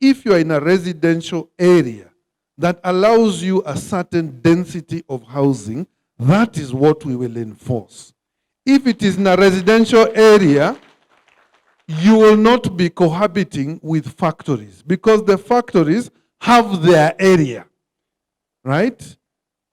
if you are in a residential area that allows you a certain density of housing, that is what we will enforce. If it is in a residential area, you will not be cohabiting with factories because the factories have their area, right?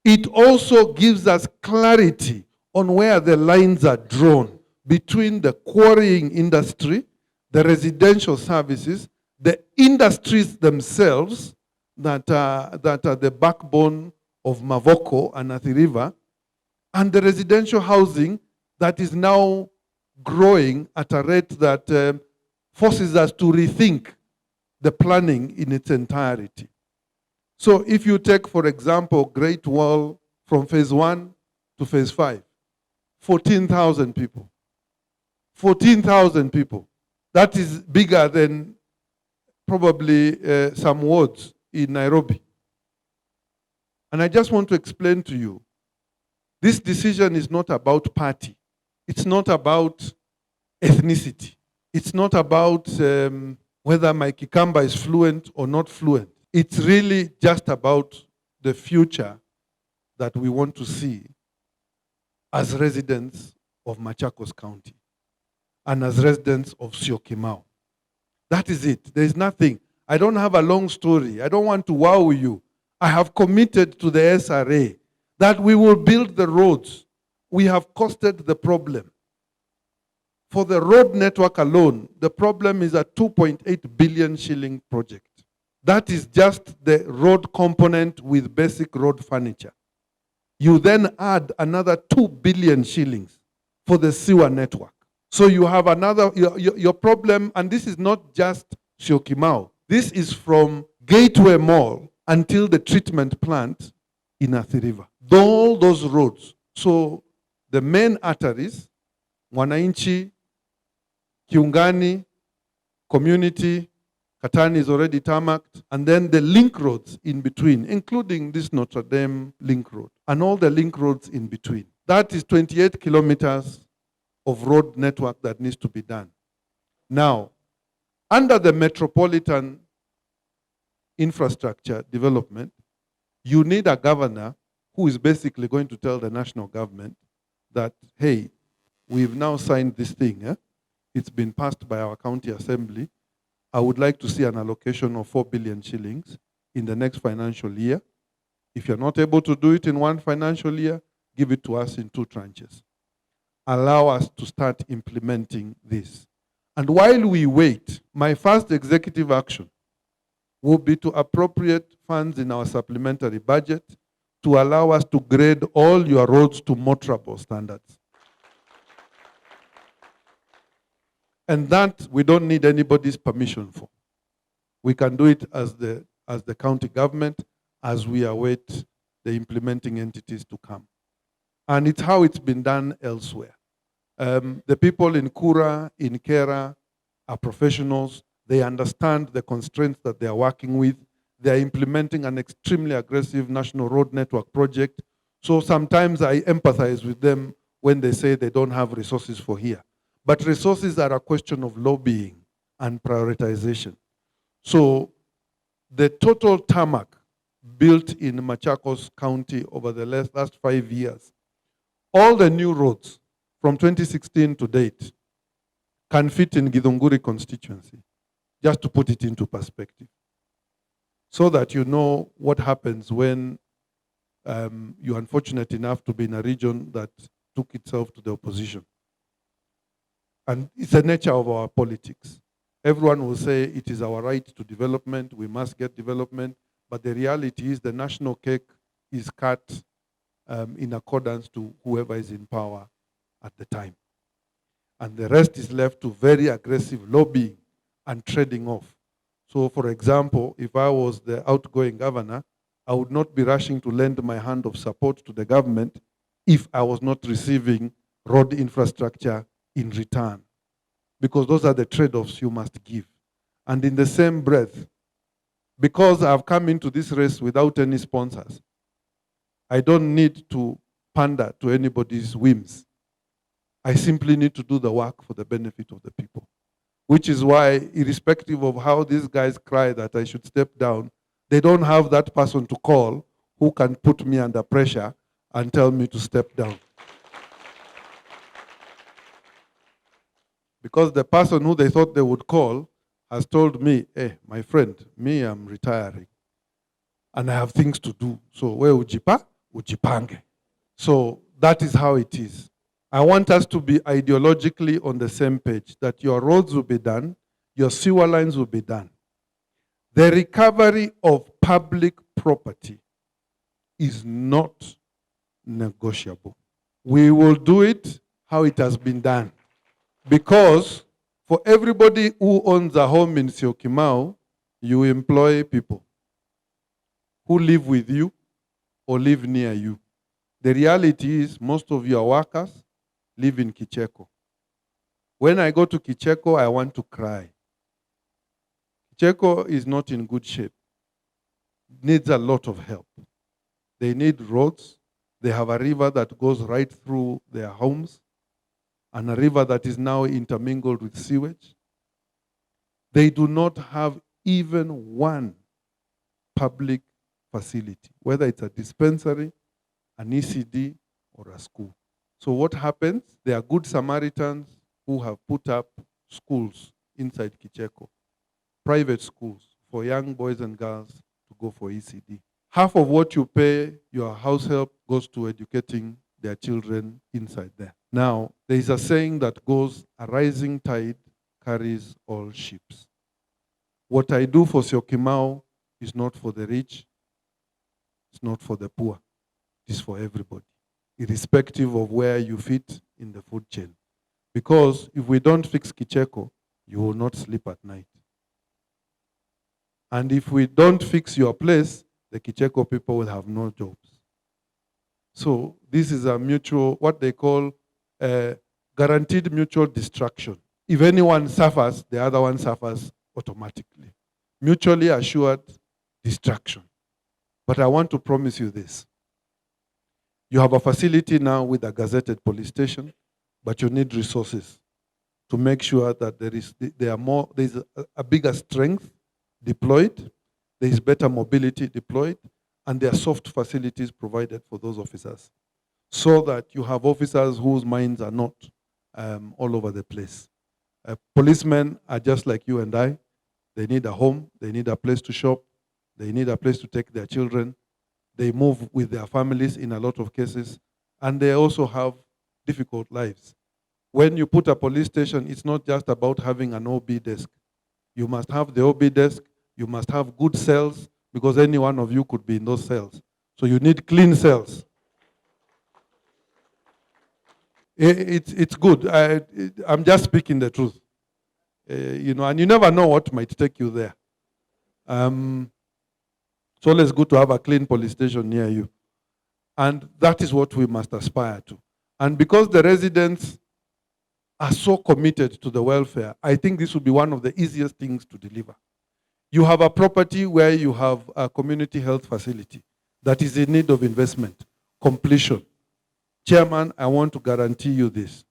It also gives us clarity on where the lines are drawn between the quarrying industry, the residential services, the industries themselves that are the backbone of Mavoko and Athi River, and the residential housing that is now growing at a rate that forces us to rethink the planning in its entirety. So if you take, for example, Great Wall from phase 1 to phase 5, 14,000 people. 14,000 people. That is bigger than probably some wards in Nairobi. And I just want to explain to you, this decision is not about party. It's not about ethnicity. It's not about whether my Kikamba is fluent or not fluent. It's really just about the future that we want to see as residents of Machakos County and as residents of Syokimau. That is it. There is nothing. I don't have a long story. I don't want to wow you. I have committed to the SRA that we will build the roads. We have costed the problem. For the road network alone, the problem is a 2.8 billion shilling project. That is just the road component with basic road furniture. You then add another 2 billion shillings for the sewer network. So you have another, your problem, and this is not just Syokimau. This is from Gateway Mall until the treatment plant in Athi River. All those roads. So the main arteries, Mwananchi, Kiungani, Community, Katani is already tarmacked, and then the link roads in between, including this Notre Dame link road, and all the link roads in between. That is 28 kilometers of road network that needs to be done. Now, under the metropolitan infrastructure development, you need a governor who is basically going to tell the national government that, hey, we've now signed this thing. It's been passed by our county assembly. I would like to see an allocation of 4 billion shillings in the next financial year. If you're not able to do it in one financial year, give it to us in 2 tranches. Allow us to start implementing this. And while we wait, my first executive action will be to appropriate funds in our supplementary budget to allow us to grade all your roads to motorable standards. And that we don't need anybody's permission for. We can do it as the county government as we await the implementing entities to come. And it's how it's been done elsewhere. The people in Kura, in Kera, are professionals. They understand the constraints that they are working with. They are implementing an extremely aggressive national road network project. So sometimes I empathize with them when they say they don't have resources for here. But resources are a question of lobbying and prioritization. So the total tarmac built in Machakos County over the last 5 years, all the new roads from 2016 to date can fit in Githunguri constituency, just to put it into perspective, so that you know what happens when you're unfortunate enough to be in a region that took itself to the opposition. And it's the nature of our politics. Everyone will say it is our right to development, we must get development, but the reality is the national cake is cut in accordance to whoever is in power at the time. And the rest is left to very aggressive lobbying and trading off. So for example, if I was the outgoing governor, I would not be rushing to lend my hand of support to the government if I was not receiving road infrastructure in return. Because those are the trade-offs you must give. And in the same breath, because I've come into this race without any sponsors, I don't need to pander to anybody's whims. I simply need to do the work for the benefit of the people. which is why, irrespective of how these guys cry that I should step down, they don't have that person to call who can put me under pressure and tell me to step down. Because the person who they thought they would call has told me, hey, my friend, me, I'm retiring. And I have things to do. So where ujipa? Ujipange. So that is how it is. I want us to be ideologically on the same page, that your roads will be done, your sewer lines will be done. The recovery of public property is not negotiable. We will do it how it has been done. Because for everybody who owns a home in Syokimau, you employ people who live with you or live near you. The reality is most of your workers live in Kicheko. When I go to Kicheko, I want to cry. Kicheko is not in good shape. Needs a lot of help. They need roads. They have a river that goes right through their homes, and a river that is now intermingled with sewage. They do not have even one public facility, whether it's a dispensary, an ECD, or a school. So what happens? There are good Samaritans who have put up schools inside Kicheko, private schools for young boys and girls to go for ECD. Half of what you pay your house help goes to educating their children inside there. Now, there is a saying that goes, a rising tide carries all ships. What I do for Syokimau is not for the rich, it's not for the poor, it's for everybody, irrespective of where you fit in the food chain. Because if we don't fix Kicheko, you will not sleep at night. And if we don't fix your place, the Kicheko people will have no jobs. So this is a mutual, what they call guaranteed mutual destruction. If anyone suffers, the other one suffers automatically. Mutually assured destruction. But I want to promise you this. You have a facility now with a gazetted police station, but you need resources to make sure that there is a bigger strength deployed, there is better mobility deployed, and there are soft facilities provided for those officers, so that you have officers whose minds are not all over the place. Policemen are just like you and I. They need a home, they need a place to shop, they need a place to take their children. They move with their families in a lot of cases, and they also have difficult lives. When you put a police station, it's not just about having an OB desk. You must have the OB desk, you must have good cells, because any one of you could be in those cells. So you need clean cells. It's good. I'm just speaking the truth. And you never know what might take you there. It's always good to have a clean police station near you. And that is what we must aspire to. And because the residents are so committed to the welfare, I think this will be one of the easiest things to deliver. You have a property where you have a community health facility that is in need of investment, completion. Chairman, I want to guarantee you this.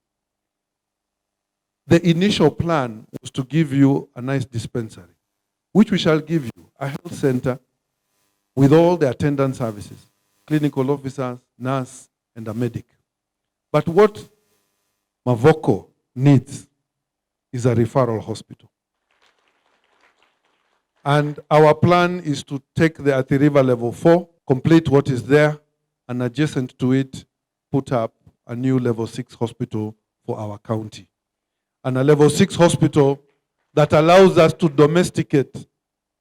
The initial plan was to give you a nice dispensary, which we shall give you, a health center with all the attendant services, clinical officers, nurse, and a medic. But what Mavoko needs is a referral hospital. And our plan is to take the Athi River level 4, complete what is there, and adjacent to it, put up a new level 6 hospital for our county. And a level 6 hospital that allows us to domesticate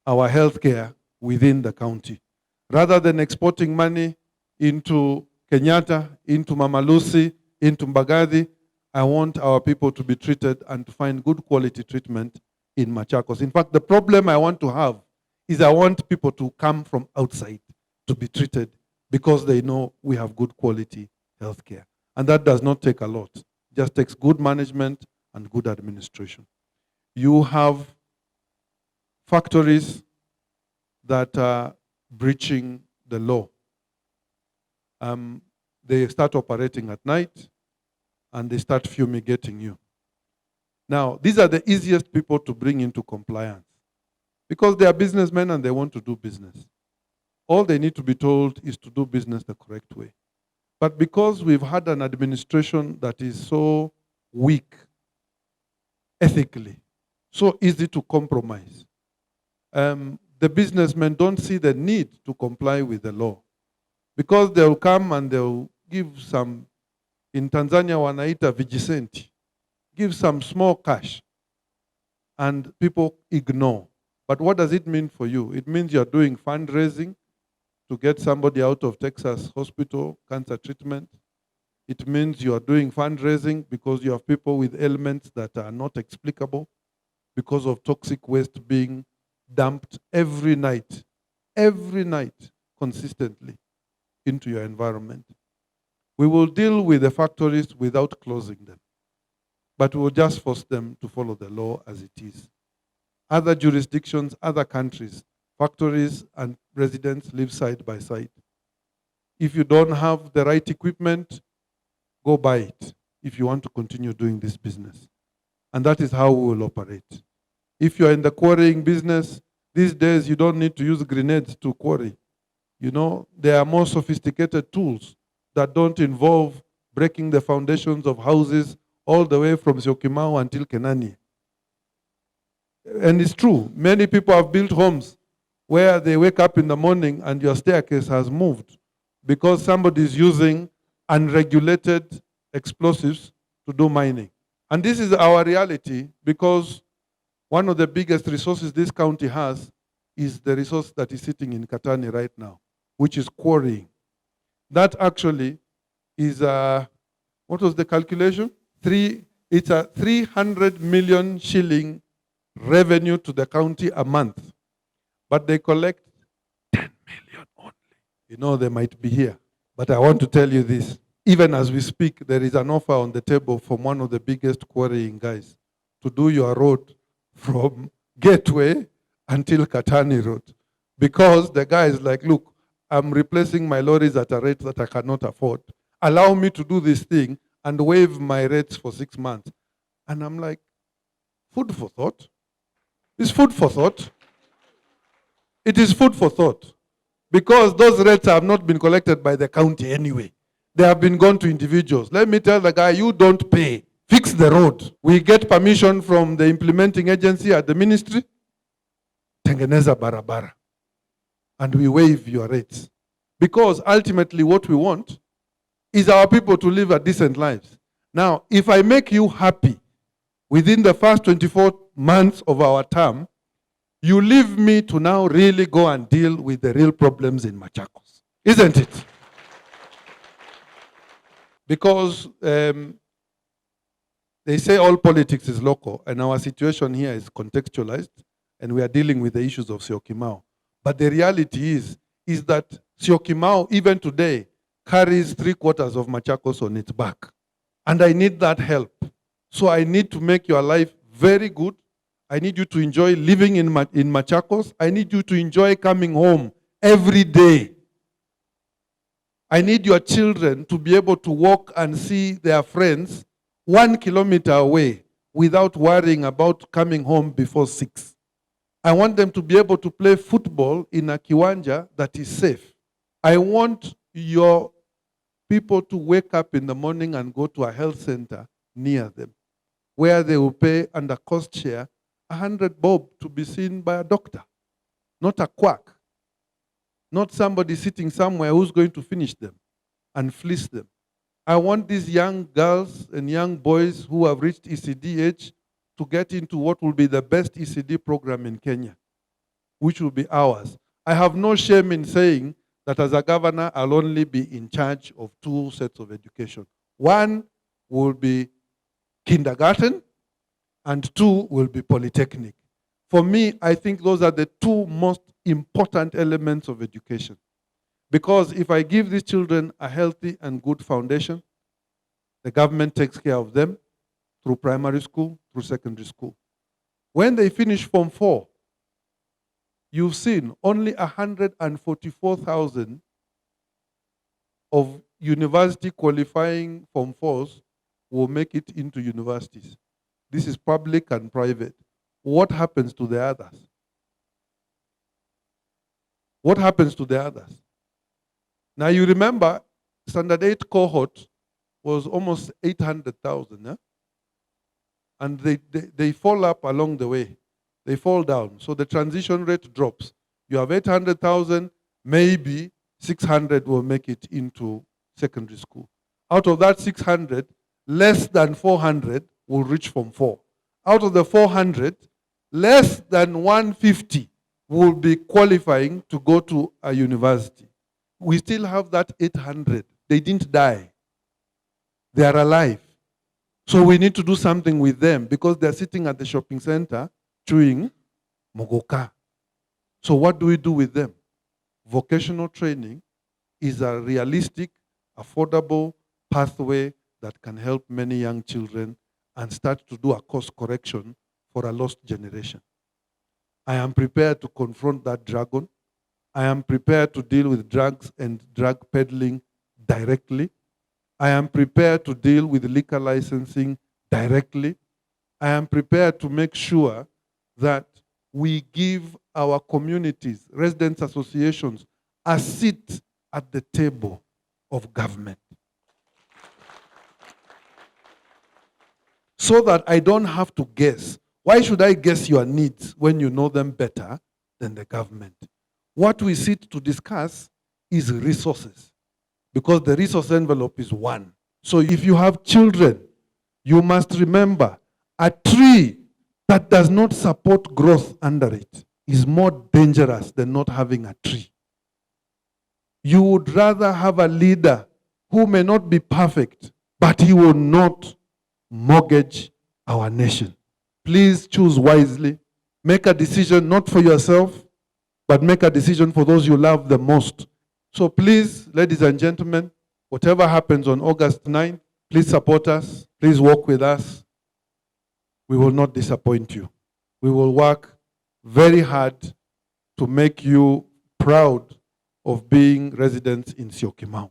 our healthcare within the county. Rather than exporting money into Kenyatta, into Mama Lucy, into Mbagathi, I want our people to be treated and to find good quality treatment in Machakos. In fact, the problem I want to have is I want people to come from outside to be treated because they know we have good quality healthcare. And that does not take a lot. It just takes good management and good administration. You have factories that are breaching the law. They start operating at night and they start fumigating you. Now, these are the easiest people to bring into compliance because they are businessmen and they want to do business. All they need to be told is to do business the correct way. But because we've had an administration that is so weak ethically, so easy to compromise, the businessmen don't see the need to comply with the law because they'll come and they'll give some, in Tanzania wanaita vijisenti, give some small cash and people ignore. But what does it mean for you? It means you're doing fundraising to get somebody out of Texas hospital, cancer treatment. It means you are doing fundraising because you have people with ailments that are not explicable because of toxic waste being dumped every night, consistently into your environment. We will deal with the factories without closing them, but we will just force them to follow the law as it is. Other jurisdictions, other countries, factories and residents live side by side. If you don't have the right equipment, go buy it if you want to continue doing this business. And that is how we will operate. If you're in the quarrying business, these days you don't need to use grenades to quarry. You know, there are more sophisticated tools that don't involve breaking the foundations of houses all the way from Syokimau until Kenani. And it's true, many people have built homes where they wake up in the morning and your staircase has moved because somebody is using unregulated explosives to do mining. And this is our reality because one of the biggest resources this county has is the resource that is sitting in Katani right now, which is quarrying. That actually is what was the calculation? It's a 300 million shilling revenue to the county a month. But they collect 10 million only. You know, they might be here. But I want to tell you this. Even as we speak, there is an offer on the table from one of the biggest quarrying guys to do your road from Gateway until Katani Road. Because the guy is like, look, I'm replacing my lorries at a rate that I cannot afford. Allow me to do this thing and waive my rates for 6 months. And I'm like, food for thought. It's food for thought. It is food for thought. Because those rates have not been collected by the county anyway. They have been gone to individuals. Let me tell the guy, you don't pay. Fix the road. We get permission from the implementing agency at the ministry. Tengeneza barabara. And we waive your rates. Because ultimately what we want is our people to live a decent lives. Now, if I make you happy within the first 24 months of our term, you leave me to now really go and deal with the real problems in Machakos. Isn't it? Because they say all politics is local, and our situation here is contextualized, and we are dealing with the issues of Syokimau. But the reality is that Syokimau, even today, carries 3/4 of Machakos on its back. And I need that help. So I need to make your life very good. I need you to enjoy living in Machakos. I need you to enjoy coming home every day. I need your children to be able to walk and see their friends 1 kilometer away without worrying about coming home before 6. I want them to be able to play football in a kiwanja that is safe. I want your people to wake up in the morning and go to a health center near them, where they will pay under cost share 100 bob to be seen by a doctor, not a quack, not somebody sitting somewhere who's going to finish them and fleece them. I want these young girls and young boys who have reached ECD age to get into what will be the best ECD program in Kenya, which will be ours. I have no shame in saying that as a governor, I'll only be in charge of 2 sets of education. One will be kindergarten, and 2 will be polytechnic. For me, I think those are the 2 most important elements of education. Because if I give these children a healthy and good foundation, the government takes care of them through primary school, through secondary school. When they finish Form 4, you've seen only 144,000 of university qualifying Form 4s will make it into universities. This is public and private. What happens to the others? What happens to the others? Now you remember, Standard 8 cohort was almost 800,000. Eh? And they fall up along the way. They fall down. So the transition rate drops. You have 800,000, maybe 600 will make it into secondary school. Out of that 600, less than 400 will reach Form 4. Out of the 400, less than 150 will be qualifying to go to a university. We still have that 800. They didn't die. They are alive. So we need to do something with them because they're sitting at the shopping center chewing mogoka. So what do we do with them? Vocational training is a realistic, affordable pathway that can help many young children and start to do a course correction for a lost generation. I am prepared to confront that dragon. I am prepared to deal with drugs and drug peddling directly. I am prepared to deal with liquor licensing directly. I am prepared to make sure that we give our communities, residents associations, a seat at the table of government. So that I don't have to guess. Why should I guess your needs when you know them better than the government? What we sit to discuss is resources, because the resource envelope is one. So if you have children, you must remember a tree that does not support growth under it is more dangerous than not having a tree. You would rather have a leader who may not be perfect, but he will not mortgage our nation. Please choose wisely. Make a decision not for yourself, but make a decision for those you love the most. So please, ladies and gentlemen, whatever happens on August 9th, please support us. Please walk with us. We will not disappoint you. We will work very hard to make you proud of being residents in Syokimau.